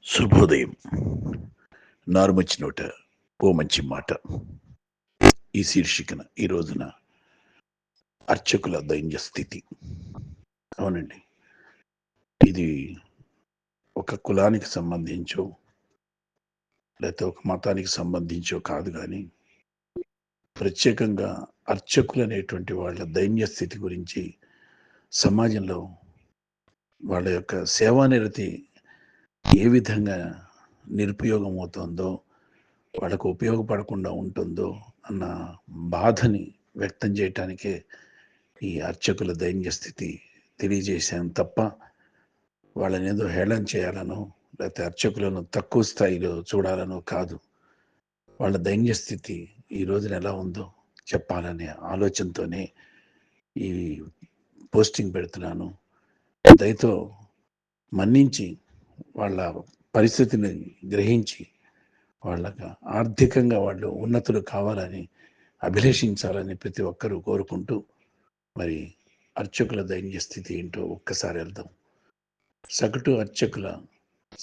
శుభోదయం. నారుమచ్చి నోట ఓ మంచి మాట. ఈ శీర్షికన ఈ రోజున అర్చకుల దైన్య స్థితి. అవునండి, ఇది ఒక కులానికి సంబంధించో లేకపోతే ఒక మతానికి సంబంధించో కాదు, కానీ ప్రత్యేకంగా అర్చకులు అనేటువంటి వాళ్ళ దైన్య స్థితి గురించి సమాజంలో వాళ్ళ యొక్క సేవానిరతి ఏ విధంగా నిరుపయోగం అవుతుందో, వాళ్ళకు ఉపయోగపడకుండా ఉంటుందో అన్న బాధని వ్యక్తం చేయటానికే ఈ అర్చకుల దైన్య స్థితి తెలియజేశాను తప్ప వాళ్ళని ఏదో హేళన చేయాలనో లేకపోతే అర్చకులను తక్కువ స్థాయిలో చూడాలనో కాదు. వాళ్ళ దైన్య స్థితి ఈ రోజున ఎలా ఉందో చెప్పాలనే ఆలోచనతోనే ఈ పోస్టింగ్ పెడుతున్నాను. దయతో మన్నించి వాళ్ళ పరిస్థితిని గ్రహించి వాళ్ళకు ఆర్థికంగా వాళ్ళు ఉన్నతులు కావాలని అభిలషించాలని ప్రతి ఒక్కరూ కోరుకుంటూ, మరి అర్చకుల దైన్య స్థితి ఏంటో ఒక్కసారి వెళ్దాం. సగటు అర్చకుల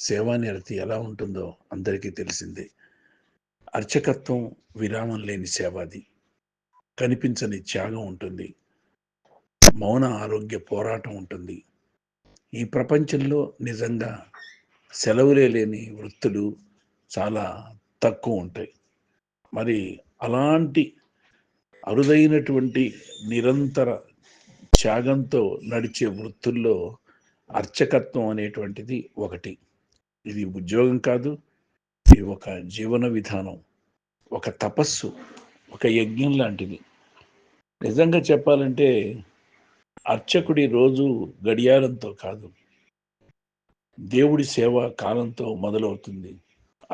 సేవానిరతి ఎలా ఉంటుందో అందరికీ తెలిసిందే. అర్చకత్వం విరామం లేని సేవాది. కనిపించని త్యాగం ఉంటుంది, మౌన ఆరోగ్య పోరాటం ఉంటుంది. ఈ ప్రపంచంలో నిజంగా సెలవులే లేని వృత్తులు చాలా తక్కువ ఉంటాయి. మరి అలాంటి అరుదైనటువంటి నిరంతర త్యాగంతో నడిచే వృత్తుల్లో అర్చకత్వం అనేటువంటిది ఒకటి. ఇది ఉద్యోగం కాదు, ఇది ఒక జీవన విధానం, ఒక తపస్సు, ఒక యజ్ఞం లాంటిది. నిజంగా చెప్పాలంటే అర్చకుడి రోజు గడియారంతో కాదు, దేవుడి సేవ కాలంతో మొదలవుతుంది.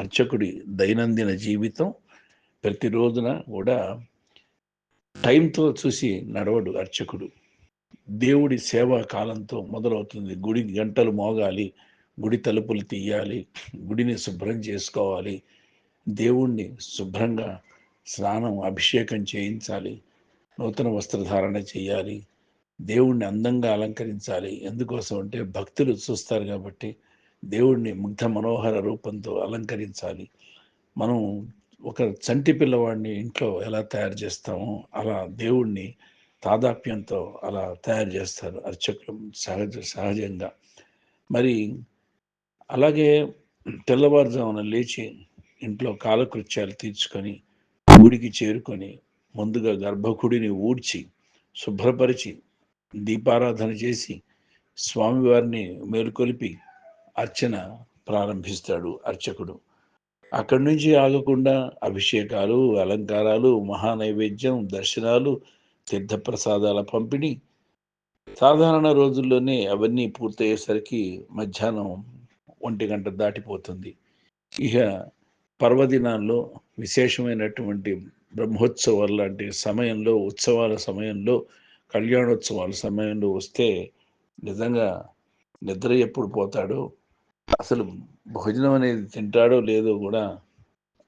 అర్చకుడి దైనందిన జీవితం ప్రతిరోజున కూడా టైంతో చూసి నడవడు అర్చకుడు. దేవుడి సేవా కాలంతో మొదలవుతుంది. గుడి గంటలు మోగాలి, గుడి తలుపులు తీయాలి, గుడిని శుభ్రం చేసుకోవాలి, దేవుణ్ణి శుభ్రంగా స్నానం అభిషేకం చేయించాలి, నూతన వస్త్రధారణ చేయాలి, దేవుణ్ణి అందంగా అలంకరించాలి. ఎందుకోసం అంటే భక్తులు చూస్తారు కాబట్టి దేవుణ్ణి ముగ్ధ మనోహర రూపంతో అలంకరించాలి. మనం ఒక చంటి పిల్లవాడిని ఇంట్లో ఎలా తయారు చేస్తామో అలా దేవుణ్ణి తాదాప్యంతో అలా తయారు చేస్తారు అర్చకులు సహజంగా. మరి అలాగే తెల్లవారుజామున లేచి ఇంట్లో కాలకృత్యాలు తీర్చుకొని గుడికి చేరుకొని ముందుగా గర్భగుడిని ఊడ్చి శుభ్రపరిచి దీపారాధన చేసి స్వామివారిని మేలుకొలిపి అర్చన ప్రారంభిస్తాడు అర్చకుడు. అక్కడి నుంచి ఆగకుండా అభిషేకాలు, అలంకారాలు, మహానైవేద్యం, దర్శనాలు, తీర్థప్రసాదాల పంపిణీ. సాధారణ రోజుల్లోనే అవన్నీ పూర్తయ్యేసరికి మధ్యాహ్నం 1 గంట దాటిపోతుంది. ఇక పర్వదినాల్లో విశేషమైనటువంటి బ్రహ్మోత్సవాలు లాంటి సమయంలో, ఉత్సవాల సమయంలో, కళ్యాణోత్సవాల సమయంలో వస్తే నిజంగా నిద్ర ఎప్పుడు పోతాడో, అసలు భోజనం అనేది తింటాడో లేదో కూడా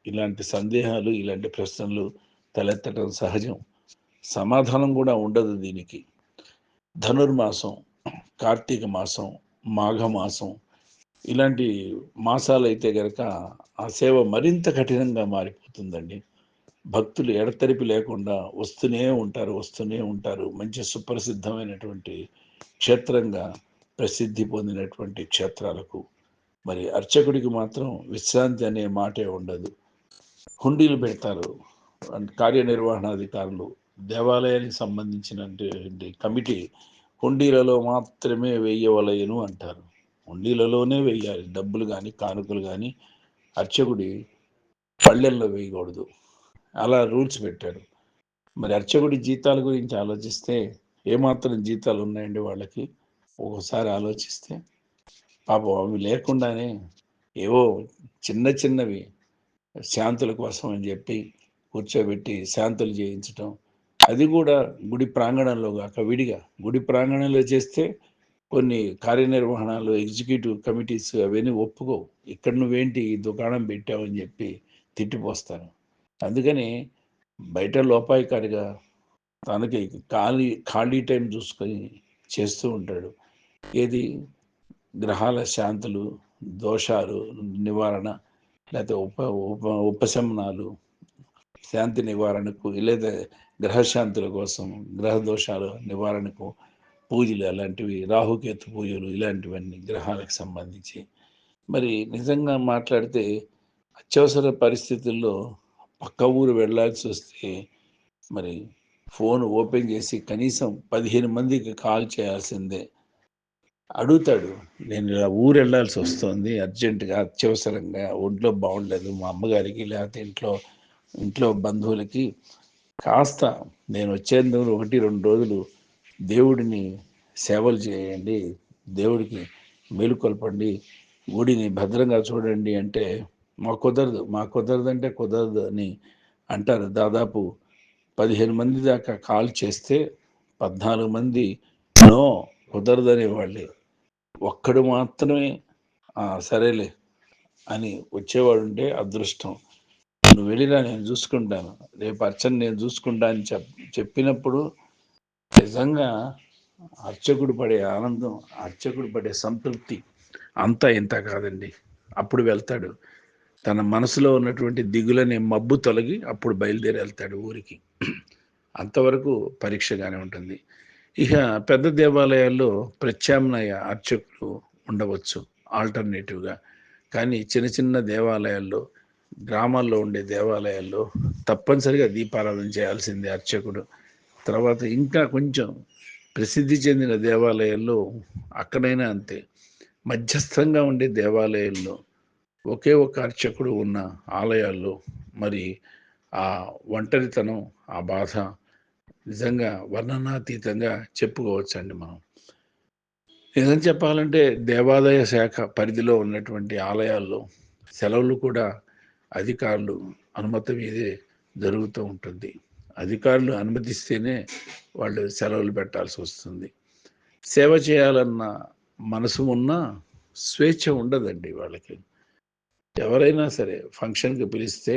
ఇలాంటి సందేహాలు, ఇలాంటి ప్రశ్నలు తలెత్తడం సహజం. సమాధానం కూడా ఉండదు దీనికి. ధనుర్మాసం, కార్తీక మాసం, మాఘమాసం ఇలాంటి మాసాలు అయితే గనక ఆ సేవ మరింత కఠినంగా మారిపోతుందండి. భక్తులు ఎడతెరిపి లేకుండా వస్తూనే ఉంటారు. మంచి సుప్రసిద్ధమైనటువంటి క్షేత్రంగా ప్రసిద్ధి పొందినటువంటి క్షేత్రాలకు. మరి అర్చకుడికి మాత్రం విశ్రాంతి అనే మాటే ఉండదు. హుండీలు పెడతారు కార్యనిర్వహణాధికారులు, దేవాలయానికి సంబంధించినటువంటి కమిటీ. హుండీలలో మాత్రమే వేయవలయను అంటారు. హుండీలలోనే వేయాలి డబ్బులు కానీ కానుకలు కానీ. అర్చకుడి పళ్ళెల్లో వేయకూడదు, అలా రూల్స్ పెట్టారు. మరి అర్చకుడి జీతాల గురించి ఆలోచిస్తే ఏమాత్రం జీతాలు ఉన్నాయండి వాళ్ళకి? ఒక్కోసారి ఆలోచిస్తే పాపం అవి లేకుండానే ఏవో చిన్నవి శాంతుల కోసం అని చెప్పి కూర్చోబెట్టి శాంతులు చేయించటం. అది కూడా గుడి ప్రాంగణంలో కాక విడిగా. గుడి ప్రాంగణంలో చేస్తే కొన్ని కార్యనిర్వహణలు, ఎగ్జిక్యూటివ్ కమిటీస్ అవన్నీ ఒప్పుకోవు. ఇక్కడ నువ్వేంటి ఈ దుకాణం పెట్టావని చెప్పి తిట్టిపోస్తాను. అందుకని బయట లోపాయికారిగా తనకి ఖాళీ టైం చూసుకొని చేస్తూ ఉంటాడు. ఏది గ్రహాల శాంతులు, దోషాలు నివారణ, లేకపోతే ఉపశమనాలు, శాంతి నివారణకు, లేదా గ్రహశాంతుల కోసం, గ్రహ దోషాలు నివారణకు పూజలు అలాంటివి, రాహుకేతు పూజలు ఇలాంటివన్నీ గ్రహాలకు సంబంధించి. మరి నిజంగా మాట్లాడితే అత్యవసర పరిస్థితుల్లో పక్క ఊరు వెళ్ళాల్సి వస్తే మరి ఫోన్ ఓపెన్ చేసి కనీసం 15 మందికి కాల్ చేయాల్సిందే. అడుగుతాడు, నేను ఇలా ఊరు వెళ్ళాల్సి వస్తుంది అర్జెంటుగా, అత్యవసరంగా, ఒంట్లో బాగుండలేదు మా అమ్మగారికి, లేకపోతే ఇంట్లో ఇంట్లో బంధువులకి, కాస్త నేను వచ్చేందుకు 1-2 రోజులు దేవుడిని సేవలు చేయండి, దేవుడికి మేలుకొల్పండి, గుడిని భద్రంగా చూడండి అంటే, మా కుదరదు అంటే కుదరదు అని అంటారు. దాదాపు 15 మంది దాకా కాల్ చేస్తే 14 మంది నో, కుదరదనే వాళ్ళే. ఒక్కడు మాత్రమే సరేలే అని వచ్చేవాడుంటే అదృష్టం. నువ్వు వెళ్ళిరా, నేను చూసుకుంటాను, రేపు అర్చన నేను చూసుకుంటా అని చెప్పినప్పుడు నిజంగా అర్చకుడు పడే ఆనందం, అర్చకుడు పడే సంతృప్తి అంతా ఇంత కాదండి. అప్పుడు వెళ్తాడు, తన మనసులో ఉన్నటువంటి దిగులనే మబ్బు తొలగి అప్పుడు బయలుదేరి వెళ్తాడు ఊరికి. అంతవరకు పరీక్షగానే ఉంటుంది. ఇక పెద్ద దేవాలయాల్లో ప్రత్యామ్నాయ అర్చకులు ఉండవచ్చు ఆల్టర్నేటివ్గా. కానీ చిన్న చిన్న దేవాలయాల్లో, గ్రామాల్లో ఉండే దేవాలయాల్లో తప్పనిసరిగా దీపారాధన చేయాల్సిందే అర్చకుడు. తర్వాత ఇంకా కొంచెం ప్రసిద్ధి చెందిన దేవాలయాల్లో అక్కడైనా అంతే. మధ్యస్థంగా ఉండే దేవాలయాల్లో ఒకే ఒక అర్చకుడు ఉన్న ఆలయాల్లో మరి ఆ ఒంటరితనం, ఆ బాధ నిజంగా వర్ణనాతీతంగా చెప్పుకోవచ్చండి మనం. నిజం చెప్పాలంటే దేవాదాయ శాఖ పరిధిలో ఉన్నటువంటి ఆలయాల్లో సెలవులు కూడా అధికారులు అనుమతి మీదే జరుగుతూ ఉంటుంది. అధికారులు అనుమతిస్తేనే వాళ్ళు సెలవులు పెట్టాల్సి వస్తుంది. సేవ చేయాలన్న మనసు ఉన్నా స్వేచ్ఛ ఉండదండి వాళ్ళకి. ఎవరైనా సరే ఫంక్షన్కి పిలిస్తే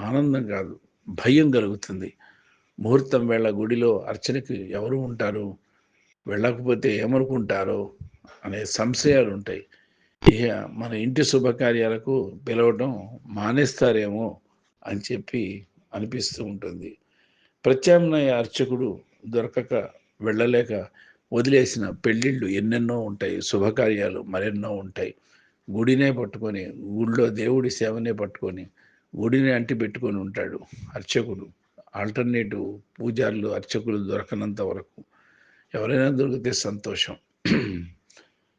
ఆనందం కాదు, భయం కలుగుతుంది. ముహూర్తం వేళ గుడిలో అర్చనకి ఎవరు ఉంటారు, వెళ్ళకపోతే ఏమనుకుంటారో అనే సంశయాలు ఉంటాయి. ఇక మన ఇంటి శుభకార్యాలకు పిలవడం మానేస్తారేమో అని చెప్పి అనిపిస్తూ ఉంటుంది. ప్రత్యామ్నాయ అర్చకుడు దొరకక, వెళ్ళలేక వదిలేసిన పెళ్ళిళ్ళు ఎన్నెన్నో ఉంటాయి, శుభకార్యాలు మరెన్నో ఉంటాయి. గుడినే పట్టుకొని, గుడిలో దేవుడి సేవనే పట్టుకొని, గుడిని అంటి పెట్టుకొని ఉంటాడు అర్చకుడు. ఆల్టర్నేటివ్ పూజారులు, అర్చకులు దొరకనంత వరకు. ఎవరైనా దొరికితే సంతోషం.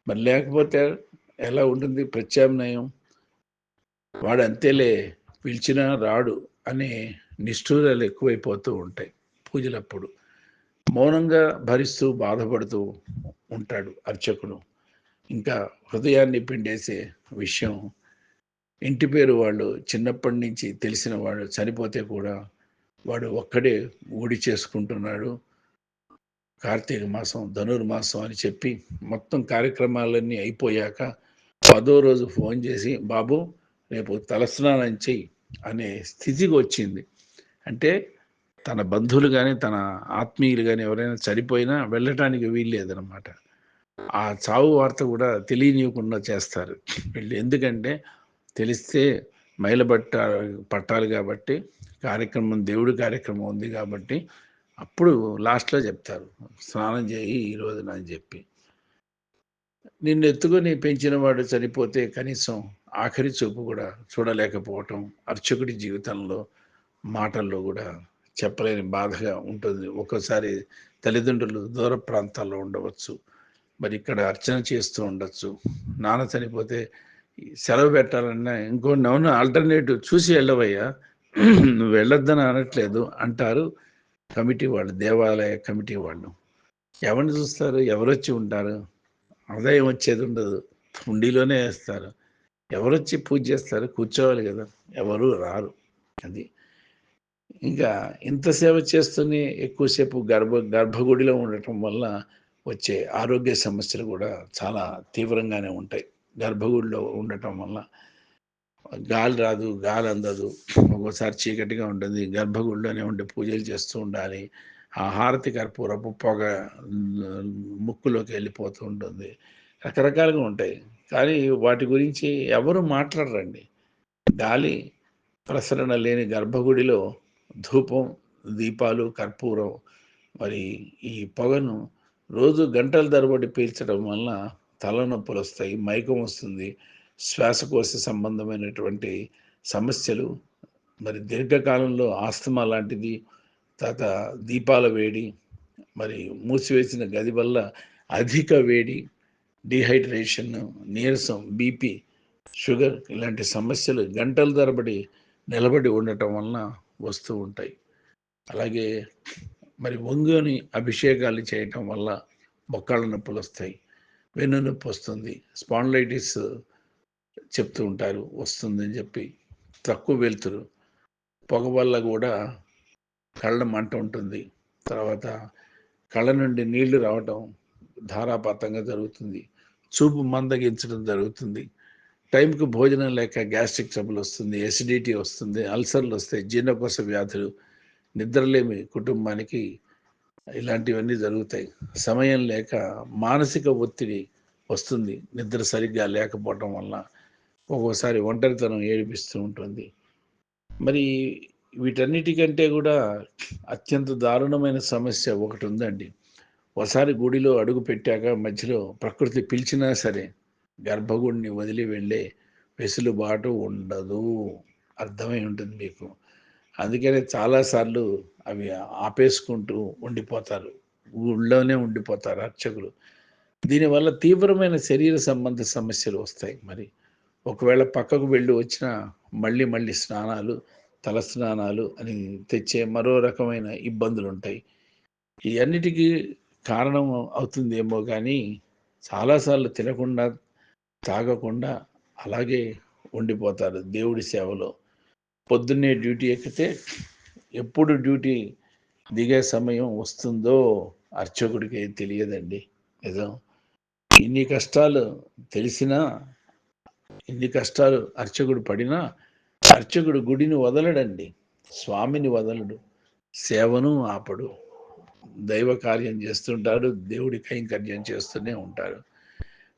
మరి లేకపోతే ఎలా ఉంటుంది ప్రత్యామ్నాయం? వాడు అంతేలే, పిలిచినా రాడు అనే నిష్ఠూరాలు ఎక్కువైపోతూ ఉంటాయి పూజలప్పుడు. మౌనంగా భరిస్తూ బాధపడుతూ ఉంటాడు అర్చకుడు. ఇంకా హృదయాన్ని పిండేసే విషయం, ఇంటి పేరు వాళ్ళు చిన్నప్పటి నుంచి తెలిసిన వాడు చనిపోతే కూడా వాడు ఒక్కడే ఊడి చేసుకుంటున్నాడు. కార్తీక మాసం, ధనుర్మాసం అని చెప్పి మొత్తం కార్యక్రమాలన్నీ అయిపోయాక 10వ రోజు ఫోన్ చేసి, బాబు రేపు తలస్నానం చెయ్యి అనే స్థితికి వచ్చింది. అంటే తన బంధువులు కానీ, తన ఆత్మీయులు కానీ ఎవరైనా చనిపోయినా వెళ్ళటానికి వీల్లేదనమాట. ఆ చావు వార్త కూడా తెలియనివ్వకుండా చేస్తారు వీళ్ళు. ఎందుకంటే తెలిస్తే మైలబట్ట పట్టాలి కాబట్టి, దేవుడి కార్యక్రమం ఉంది కాబట్టి అప్పుడు లాస్ట్లో చెప్తారు, స్నానం చేయి ఈ రోజున అని చెప్పి. నిన్ను ఎత్తుకొని పెంచిన వాడు చనిపోతే కనీసం ఆఖరి చూపు కూడా చూడలేకపోవటం అర్చకుడి జీవితంలో, మాటల్లో కూడా చెప్పలేని బాధగా ఉంటుంది. ఒక్కోసారి తల్లిదండ్రులు దూర ప్రాంతాల్లో ఉండవచ్చు, మరి ఇక్కడ అర్చన చేస్తూ ఉండొచ్చు. నాన్న చనిపోతే సెలవు పెట్టాలన్నా ఇంకోటి అవును ఆల్టర్నేటివ్ చూసి వెళ్ళవయ్యా, నువ్వు వెళ్ళొద్దని అనట్లేదు అంటారు కమిటీ వాళ్ళు, దేవాలయ కమిటీ వాళ్ళు. ఎవరిని చూస్తారు, ఎవరొచ్చి ఉంటారు, ఆదాయం వచ్చేది ఉండదు, హుండీలోనే వేస్తారు. ఎవరొచ్చి పూజ చేస్తారు, కూర్చోవాలి కదా, ఎవరు రారు. అది ఇంకా ఇంత సేవ చేస్తూనే ఎక్కువసేపు గర్భగుడిలో ఉండటం వల్ల వచ్చే ఆరోగ్య సమస్యలు కూడా చాలా తీవ్రంగానే ఉంటాయి. గర్భగుడిలో ఉండటం వల్ల గాలి రాదు, గాలి అందదు, ఒక్కోసారి చీకటిగా ఉంటుంది, గర్భగుడిలోనే ఉండి పూజలు చేస్తూ ఉండాలి. ఆ హారతి కర్పూరపు పొగ ముక్కులోకి వెళ్ళిపోతూ ఉంటుంది. రకరకాలుగా ఉంటాయి. కానీ వాటి గురించి ఎవరు మాట్లాడరండి. గాలి ప్రసరణ లేని గర్భగుడిలో ధూపం, దీపాలు, కర్పూరం, మరి ఈ పొగను రోజు గంటల తరబడి పీల్చడం వలన తలనొప్పులొస్తాయి, మైకం వస్తుంది, శ్వాసకోశ సంబంధమైనటువంటి సమస్యలు, మరి దీర్ఘకాలంలో ఆస్తమా లాంటిది, తర్వాత దీపాల వేడి, మరి మూసివేసిన గది వల్ల అధిక వేడి, డీహైడ్రేషన్, నీరసం, బీపీ, షుగర్ ఇలాంటి సమస్యలు గంటల తరబడి నిలబడి ఉండటం వలన వస్తూ ఉంటాయి. అలాగే మరి ఒంగోని అభిషేకాలు చేయటం వల్ల మొక్కాళ్ళ నొప్పులు వస్తాయి, వెన్ను నొప్పి వస్తుంది, స్పాండిలైటిస్ చెప్తూ ఉంటారు వస్తుందని చెప్పి. తక్కువ వెలుతురు, పొగ వల్ల కూడా కళ్ళ మంట ఉంటుంది, తర్వాత కళ్ళ నుండి నీళ్లు రావటం ధారాపాతంగా జరుగుతుంది, చూపు మందగించడం జరుగుతుంది, టైంకి భోజనం లేక గ్యాస్ట్రిక్ ట్రబుల్ వస్తుంది, ఎసిడిటీ వస్తుంది, అల్సర్లు వస్తాయి, జీర్ణకోశ వ్యాధులు, నిద్రలేమి కుటుంబానికి ఇలాంటివన్నీ జరుగుతాయి. సమయం లేక మానసిక ఒత్తిడి వస్తుంది, నిద్ర సరిగ్గా లేకపోవటం వల్ల ఒక్కోసారి ఒంటరితనం ఏడిపిస్తూ ఉంటుంది. మరి వీటన్నిటికంటే కూడా అత్యంత దారుణమైన సమస్య ఒకటి ఉందండి. ఒకసారి గుడిలో అడుగు పెట్టాక మధ్యలో ప్రకృతి పిలిచినా సరే గర్భగుడిని వదిలి వెళ్ళే వెసులుబాటు ఉండదు. అర్థమై ఉంటుంది మీకు. అందుకనే చాలాసార్లు అవి ఆపేసుకుంటూ ఉండిపోతారు, ఊళ్ళోనే ఉండిపోతారు అర్చకులు. దీనివల్ల తీవ్రమైన శరీర సంబంధ సమస్యలు వస్తాయి. మరి ఒకవేళ పక్కకు వెళ్ళి వచ్చినా మళ్ళీ మళ్ళీ స్నానాలు, తల స్నానాలు అని తెచ్చే మరో రకమైన ఇబ్బందులు ఉంటాయి. ఈ అన్నిటికీ కారణం అవుతుందేమో కానీ చాలాసార్లు తినకుండా, తాగకుండా అలాగే ఉండిపోతారు దేవుడి సేవలో. పొద్దున్నే డ్యూటీ ఎక్కితే ఎప్పుడు డ్యూటీ దిగే సమయం వస్తుందో అర్చకుడికి తెలియదండి. నిజం. ఇన్ని కష్టాలు తెలిసినా, ఇన్ని కష్టాలు అర్చకుడు పడినా అర్చకుడు గుడిని వదలడండి, స్వామిని వదలడు, సేవను ఆపడు, దైవ కార్యం చేస్తుంటాడు, దేవుడి కైంకర్యం చేస్తూనే ఉంటాడు.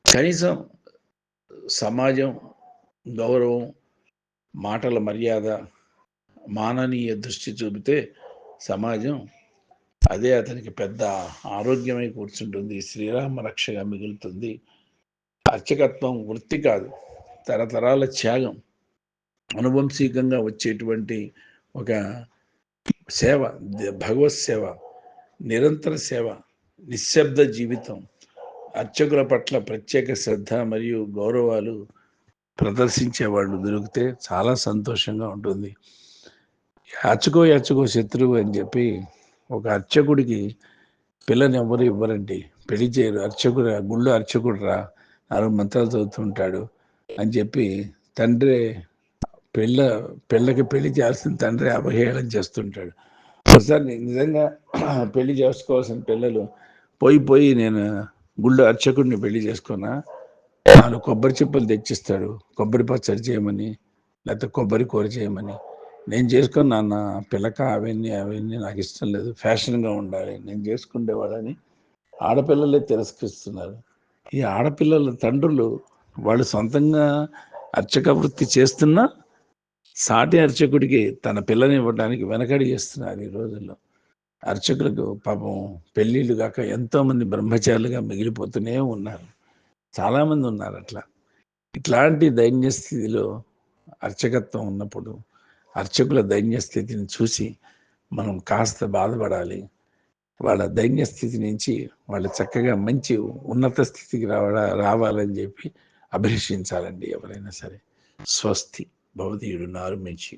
కనీసం సమాజం గౌరవం, మాటల మర్యాద, మాననీయ దృష్టి చూపితే సమాజం అదే అతనికి పెద్ద ఆరోగ్యమై కూర్చుంటుంది, శ్రీరామ రక్షగా మిగులుతుంది. అర్చకత్వం వృత్తి కాదు, తరతరాల త్యాగం, అనువంశికంగా వచ్చేటువంటి ఒక సేవ, భగవత్ సేవ, నిరంతర సేవ, నిశ్శబ్ద జీవితం. అర్చకుల పట్ల ప్రత్యేక శ్రద్ధ మరియు గౌరవాలు ప్రదర్శించే వాళ్ళు దొరికితే చాలా సంతోషంగా ఉంటుంది. యాచకో శత్రువు అని చెప్పి ఒక అర్చకుడికి పిల్లని ఎవరు ఇవ్వరండి, పెళ్లి చేయరు. గుళ్ళు అర్చకుడు రా, 4 మంత్రాలు చదువుతుంటాడు అని చెప్పి తండ్రి పిల్లకి పెళ్లి చేయాల్సిన తండ్రి అవహేళన చేస్తుంటాడు. ఒకసారి నిజంగా పెళ్లి చేసుకోవాల్సిన పిల్లలు పోయి నేను గుళ్ళు అర్చకుడిని పెళ్లి చేసుకున్నా, 4 కొబ్బరి చిప్పలు తెచ్చిస్తాడు, కొబ్బరి పచ్చడి చేయమని, లేకపోతే కొబ్బరి కూర చేయమని. నేను చేసుకుని నాన్న పిల్లక అవన్నీ నాకు ఇష్టం లేదు, ఫ్యాషన్గా ఉండాలి, నేను చేసుకునేవాడని ఆడపిల్లలే తిరస్కరిస్తున్నారు. ఈ ఆడపిల్లల తండ్రులు వాళ్ళు సొంతంగా అర్చక వృత్తి చేస్తున్నా సాటి అర్చకుడికి తన పిల్లని ఇవ్వడానికి వెనకడి చేస్తున్నారు ఈ రోజుల్లో. అర్చకులకు పాపం పెళ్ళిళ్ళు కాక ఎంతోమంది బ్రహ్మచారులుగా మిగిలిపోతూనే ఉన్నారు, చాలామంది ఉన్నారు అట్లా. ఇట్లాంటి దైన్య స్థితిలో అర్చకత్వం ఉన్నప్పుడు అర్చకుల దైన్య స్థితిని చూసి మనం కాస్త బాధపడాలి. వాళ్ళ దైన్య స్థితి నుంచి వాళ్ళు చక్కగా మంచి ఉన్నత స్థితికి రావాలని చెప్పి అభిలషించాలండి ఎవరైనా సరే. స్వస్తి భవదీయుడు నారుమించి.